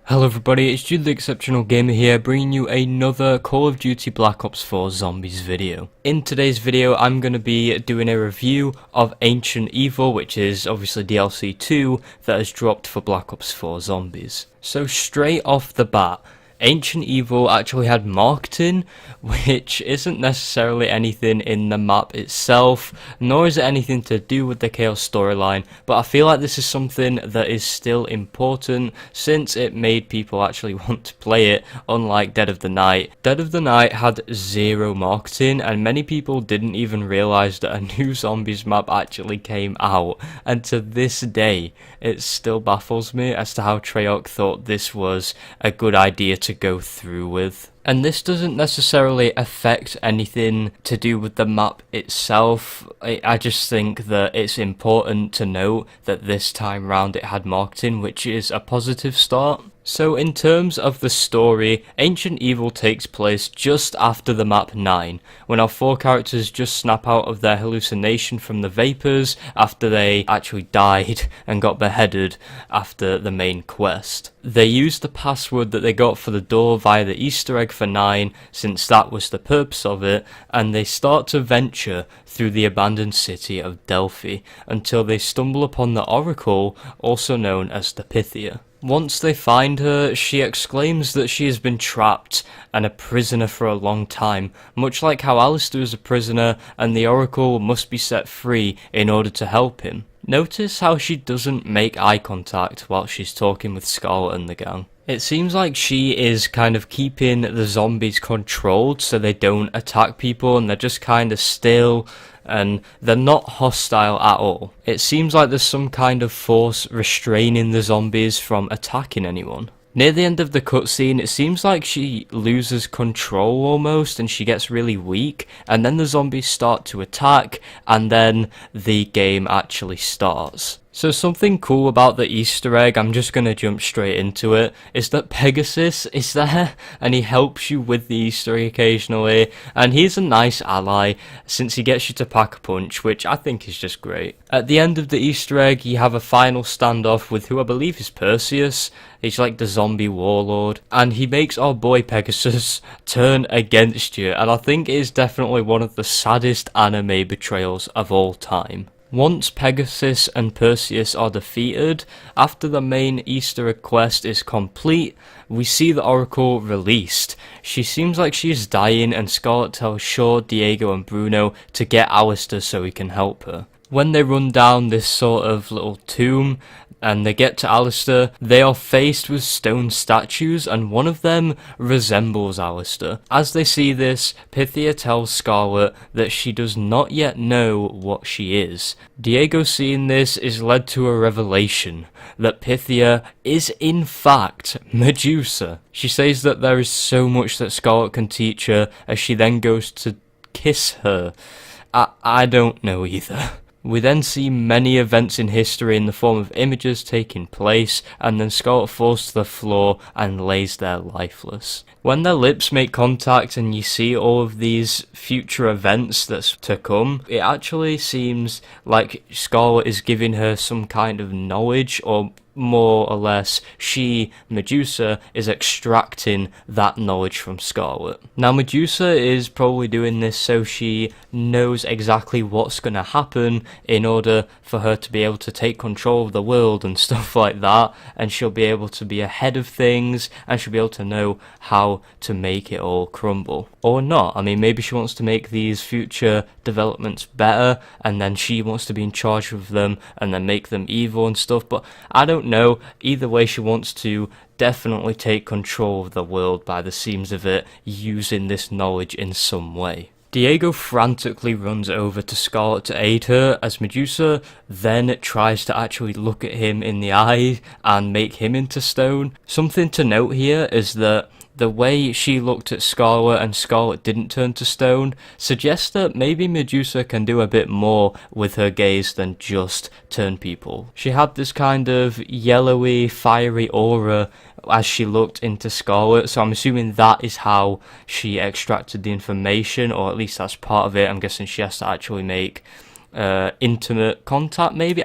Hello everybody, it's Jude the Exceptional Gamer here, bringing you another Call of Duty Black Ops 4 Zombies video. In today's video, I'm going to be doing a review of Ancient Evil, which is obviously DLC 2 that has dropped for Black Ops 4 Zombies. So straight off the bat, Ancient Evil actually had marketing, which isn't necessarily anything in the map itself, nor is it anything to do with the Chaos storyline, but I feel like this is something that is still important since it made people actually want to play it, unlike Dead of the Night. Dead of the Night had zero marketing, and many people didn't even realise that a new Zombies map actually came out, and to this day, it still baffles me as to how Treyarch thought this was a good idea to go through with. And this doesn't necessarily affect anything to do with the map itself. I just think that it's important to note that this time round it had marketing, which is a positive start. So in terms of the story, Ancient Evil takes place just after the map 9, when our four characters just snap out of their hallucination from the vapors after they actually died and got beheaded after the main quest. They use the password that they got for the door via the Easter egg for 9, since that was the purpose of it, and they start to venture through the abandoned city of Delphi until they stumble upon the Oracle, also known as the Pythia. Once they find her, she exclaims that she has been trapped and a prisoner for a long time, much like how Alistair is a prisoner and the Oracle must be set free in order to help him. Notice how she doesn't make eye contact while she's talking with Scarlet and the gang. It seems like she is kind of keeping the zombies controlled so they don't attack people and they're just kind of still and they're not hostile at all. It seems like there's some kind of force restraining the zombies from attacking anyone. Near the end of the cutscene, it seems like she loses control almost and she gets really weak, and then the zombies start to attack and then the game actually starts. So something cool about the Easter egg, I'm just going to jump straight into it, is that Pegasus is there and he helps you with the Easter egg occasionally, and he's a nice ally since he gets you to pack a punch, which I think is just great. At the end of the Easter egg, you have a final standoff with who I believe is Perseus. He's like the zombie warlord, and he makes our boy Pegasus turn against you, and I think it is definitely one of the saddest anime betrayals of all time. Once Pegasus and Perseus are defeated, after the main Easter egg quest is complete, we see the Oracle released. She seems like she is dying, and Scarlet tells Shaw, Diego and Bruno to get Alistair so he can help her. When they run down this sort of little tomb and they get to Alistair, they are faced with stone statues and one of them resembles Alistair. As they see this, Pythia tells Scarlet that she does not yet know what she is. Diego, seeing this, is led to a revelation that Pythia is in fact Medusa. She says that there is so much that Scarlet can teach her as she then goes to kiss her. I don't know either. We then see many events in history in the form of images taking place, and then Scarlet falls to the floor and lays there lifeless. When their lips make contact and you see all of these future events that's to come, it actually seems like Scarlet is giving her some kind of knowledge, or more or less, she, Medusa, is extracting that knowledge from Scarlet. Now, Medusa is probably doing this so she knows exactly what's going to happen in order for her to be able to take control of the world and stuff like that, and she'll be able to be ahead of things, and she'll be able to know how to make it all crumble. Or not. I mean, maybe she wants to make these future developments better, and then she wants to be in charge of them, and then make them evil and stuff, but I don't know. Either way, she wants to definitely take control of the world by the seams of it, using this knowledge in some way. Diego frantically runs over to Scarlet to aid her, as Medusa then tries to actually look at him in the eye and make him into stone. Something to note here is that the way she looked at Scarlet and Scarlet didn't turn to stone suggests that maybe Medusa can do a bit more with her gaze than just turn people. She had this kind of yellowy, fiery aura as she looked into Scarlet, so I'm assuming that is how she extracted the information, or at least that's part of it. I'm guessing she has to actually make intimate contact, maybe.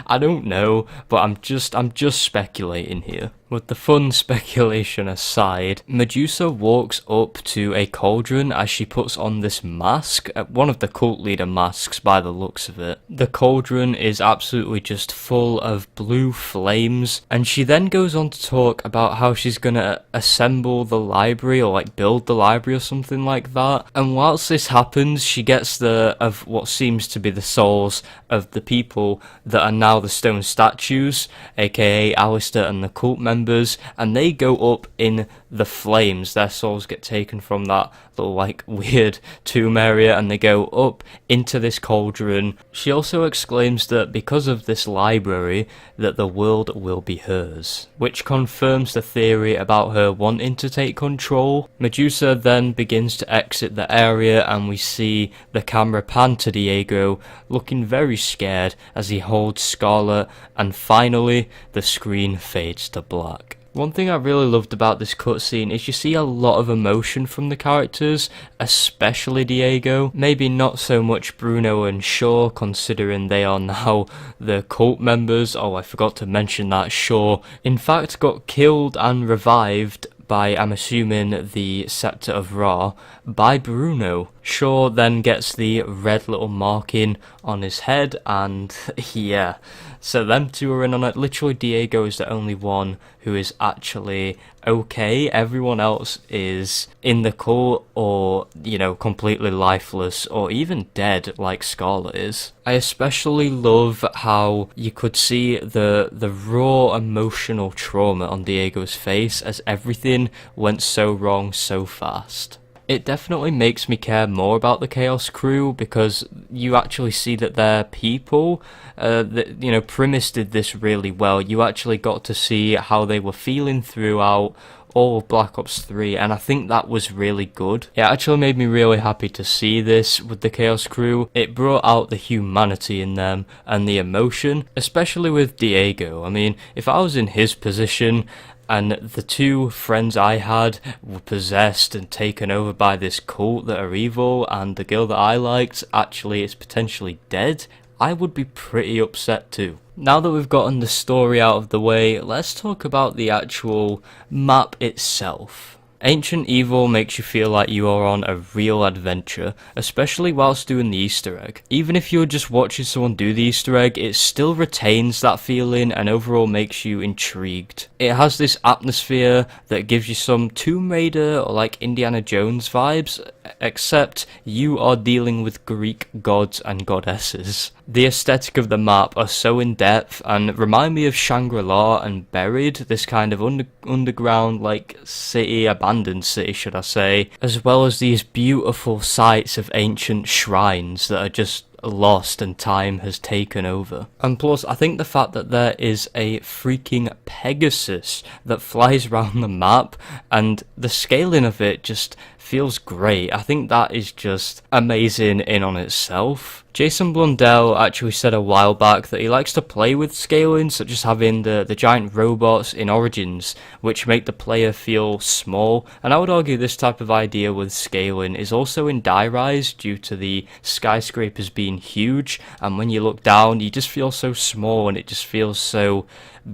I don't know, but I'm just speculating here. With the fun speculation aside, Medusa walks up to a cauldron as she puts on this mask, one of the cult leader masks by the looks of it. The cauldron is absolutely just full of blue flames, and she then goes on to talk about how she's gonna assemble the library, or like build the library or something like that. And whilst this happens, she gets of what seems to be the souls of the people that are now the stone statues, aka Alistair and the cult members, and they go up in the flames. Their souls get taken from that little like weird tomb area and they go up into this cauldron. She also exclaims that because of this library that the world will be hers, which confirms the theory about her wanting to take control. Medusa then begins to exit the area and we see the camera pan to Diego looking very scared as he holds Scarlet, and finally the screen fades to black. One thing I really loved about this cutscene is you see a lot of emotion from the characters, especially Diego. Maybe not so much Bruno and Shaw, considering they are now the cult members. Oh, I forgot to mention that Shaw, in fact, got killed and revived by, I'm assuming, the Scepter of Ra, by Bruno. Shaw then gets the red little marking on his head, and yeah, so them two are in on it. Literally, Diego is the only one who is actually okay. Everyone else is in the cult, or, you know, completely lifeless, or even dead like Scarlet is. I especially love how you could see the raw emotional trauma on Diego's face as everything went so wrong so fast. It definitely makes me care more about the Chaos Crew because you actually see that they're people. You know, Primus did this really well. You actually got to see how they were feeling throughout all of Black Ops 3, and I think that was really good. It actually made me really happy to see this with the Chaos Crew. It brought out the humanity in them and the emotion, especially with Diego. I mean, if I was in his position and the two friends I had were possessed and taken over by this cult that are evil, and the girl that I liked actually is potentially dead, I would be pretty upset too. Now that we've gotten the story out of the way, let's talk about the actual map itself. Ancient Evil makes you feel like you are on a real adventure, especially whilst doing the Easter egg. Even if you're just watching someone do the Easter egg, it still retains that feeling and overall makes you intrigued. It has this atmosphere that gives you some Tomb Raider or like Indiana Jones vibes, except you are dealing with Greek gods and goddesses. The aesthetic of the map are so in-depth and remind me of Shangri-La and Buried, this kind of underground like city, abandoned city should I say, as well as these beautiful sites of ancient shrines that are just lost and time has taken over. And plus, I think the fact that there is a freaking Pegasus that flies around the map and the scaling of it just feels great. I think that is just amazing in on itself. Jason Blundell actually said a while back that he likes to play with scaling, such as having the giant robots in Origins, which make the player feel small, and I would argue this type of idea with scaling is also in Die Rise due to the skyscrapers being huge, and when you look down you just feel so small and it just feels so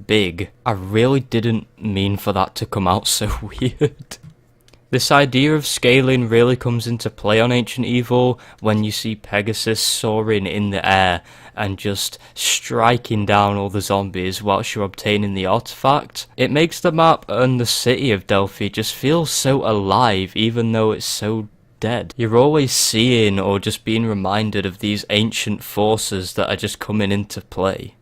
big. I really didn't mean for that to come out so weird. This idea of scaling really comes into play on Ancient Evil when you see Pegasus soaring in the air and just striking down all the zombies whilst you're obtaining the artifact. It makes the map and the city of Delphi just feel so alive even though it's so dead. You're always seeing or just being reminded of these ancient forces that are just coming into play.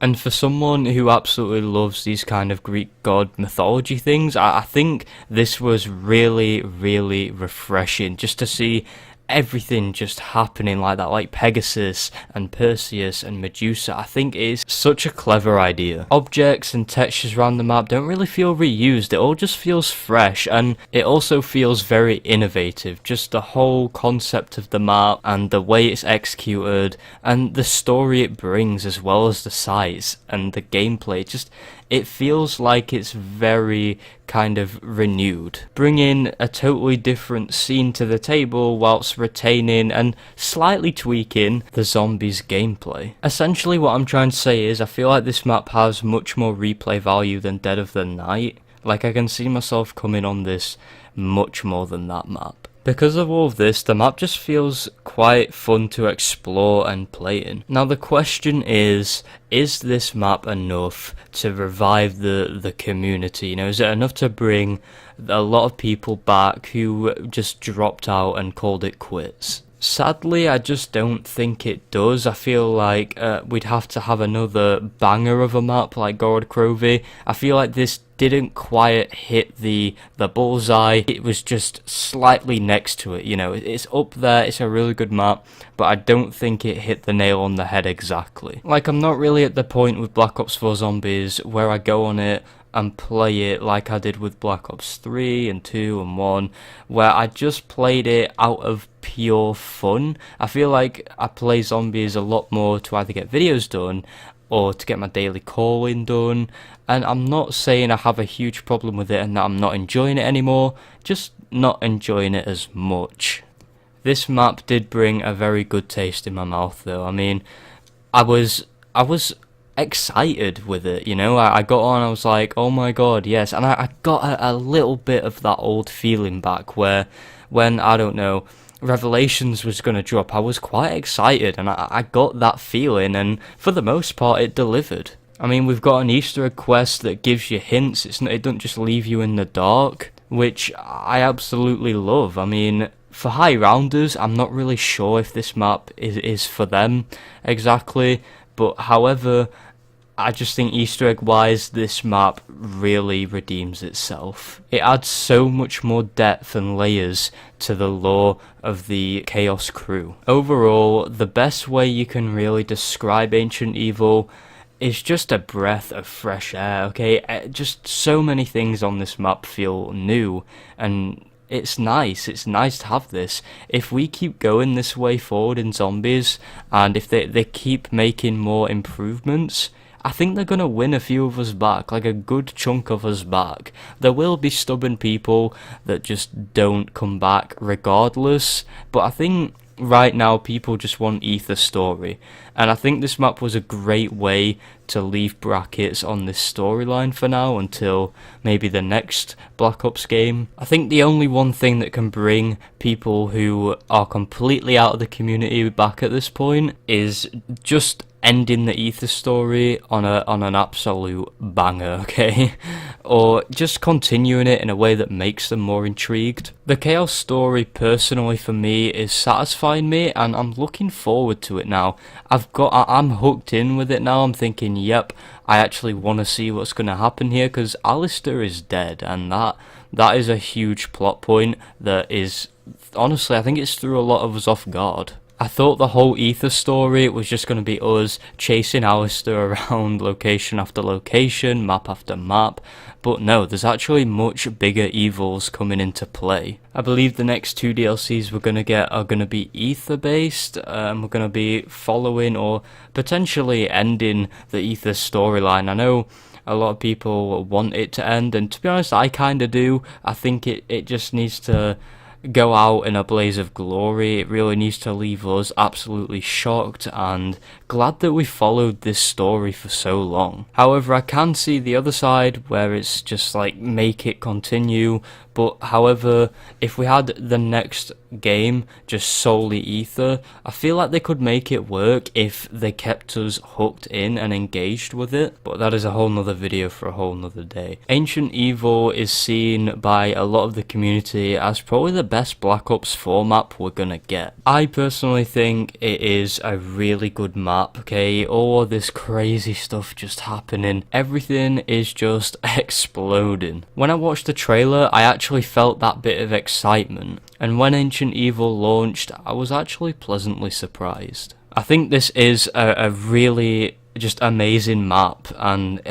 And for someone who absolutely loves these kind of Greek god mythology things, I think this was really, really refreshing just to see everything just happening like that, like Pegasus and Perseus and Medusa. I think it is such a clever idea. Objects and textures around the map don't really feel reused, it all just feels fresh, and it also feels very innovative. Just the whole concept of the map and the way it's executed and the story it brings, as well as the sights and the gameplay, it feels like it's very kind of renewed, bringing a totally different scene to the table whilst retaining and slightly tweaking the zombies gameplay. Essentially what I'm trying to say is I feel like this map has much more replay value than Dead of the Night. Like, I can see myself coming on this much more than that map. Because of all of this, the map just feels quite fun to explore and play in. Now the question is this map enough to revive the community? You know, is it enough to bring a lot of people back who just dropped out and called it quits? Sadly, I just don't think it does. I feel like we'd have to have another banger of a map like Gorod Krovi. I feel like this didn't quite hit the bullseye. It was just slightly next to it, you know. It's up there, it's a really good map, but I don't think it hit the nail on the head exactly. Like, I'm not really at the point with Black Ops 4 Zombies where I go on it and play it like I did with Black Ops 3 and 2 and 1, where I just played it out of pure fun. I feel like I play Zombies a lot more to either get videos done or to get my daily calling done, and I'm not saying I have a huge problem with it and that I'm not enjoying it anymore, just not enjoying it as much. This map did bring a very good taste in my mouth though. I mean, I was excited with it, you know. I got on, I was like, oh my god, yes, and I got a little bit of that old feeling back where when, I don't know, Revelations was going to drop, I was quite excited and I got that feeling, and for the most part it delivered. I mean, we've got an Easter egg quest that gives you hints, it doesn't just leave you in the dark, which I absolutely love. I mean, for high rounders, I'm not really sure if this map is for them exactly, but however, I just think Easter egg wise, this map really redeems itself. It adds so much more depth and layers to the lore of the Chaos crew. Overall, the best way you can really describe Ancient Evil is just a breath of fresh air, okay? Just so many things on this map feel new, and it's nice to have this. If we keep going this way forward in Zombies, and if they keep making more improvements, I think they're going to win a few of us back, like a good chunk of us back. There will be stubborn people that just don't come back regardless, but I think right now people just want Ether story, and I think this map was a great way to leave brackets on this storyline for now until maybe the next Black Ops game. I think the only one thing that can bring people who are completely out of the community back at this point is just ending the Ether story on an absolute banger, okay? Or just continuing it in a way that makes them more intrigued. The Chaos story, personally for me, is satisfying me, and I'm looking forward to it now. I'm hooked in with it now. I'm thinking, yep, I actually want to see what's going to happen here, because Alistair is dead, and that is a huge plot point that is, honestly, I think it's threw a lot of us off guard. I thought the whole Ether story was just going to be us chasing Alistair around location after location, map after map, but no, there's actually much bigger evils coming into play. I believe the next 2 DLCs we're going to get are going to be Ether based, we're going to be following or potentially ending the Ether storyline. I know a lot of people want it to end, and to be honest, I kind of do. I think it just needs to go out in a blaze of glory. It really needs to leave us absolutely shocked and glad that we followed this story for so long. However, I can see the other side where it's just like, make it continue, but however, if we had the next game just solely Ether, I feel like they could make it work if they kept us hooked in and engaged with it, but that is a whole nother video for a whole nother day. Ancient Evil is seen by a lot of the community as probably the best Black Ops 4 map we're gonna get. I personally think it is a really good map, okay? All this crazy stuff just happening, everything is just exploding. When I watched the trailer, I actually felt that bit of excitement, and when Ancient Evil launched, I was actually pleasantly surprised. I think this is a really just amazing map, and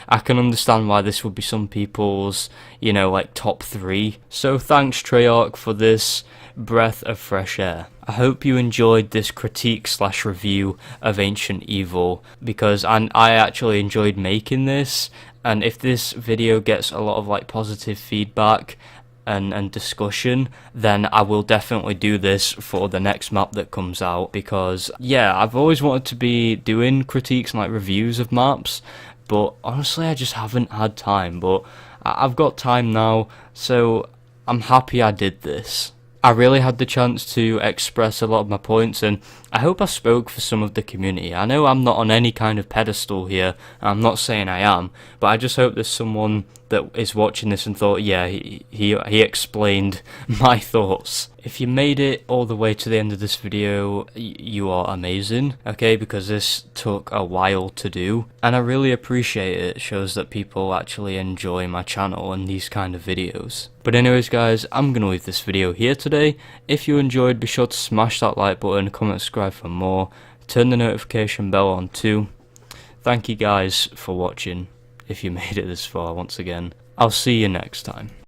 I can understand why this would be some people's, you know, like top 3. So thanks Treyarch for this breath of fresh air. I hope you enjoyed this critique / review of Ancient Evil, because I actually enjoyed making this, and if this video gets a lot of like positive feedback and discussion, then I will definitely do this for the next map that comes out, because yeah, I've always wanted to be doing critiques and like reviews of maps, but honestly I just haven't had time. But I've got time now, so I'm happy I did this. I really had the chance to express a lot of my points, and I hope I spoke for some of the community. I know I'm not on any kind of pedestal here, I'm not saying I am, but I just hope there's someone that is watching this and thought, yeah, he explained my thoughts. If you made it all the way to the end of this video, you are amazing, okay, because this took a while to do, and I really appreciate it. It shows that people actually enjoy my channel and these kind of videos. But anyways guys, I'm gonna leave this video here today. If you enjoyed, be sure to smash that like button, comment, subscribe for more, turn the notification bell on too. Thank you guys for watching, if you made it this far once again. I'll see you next time.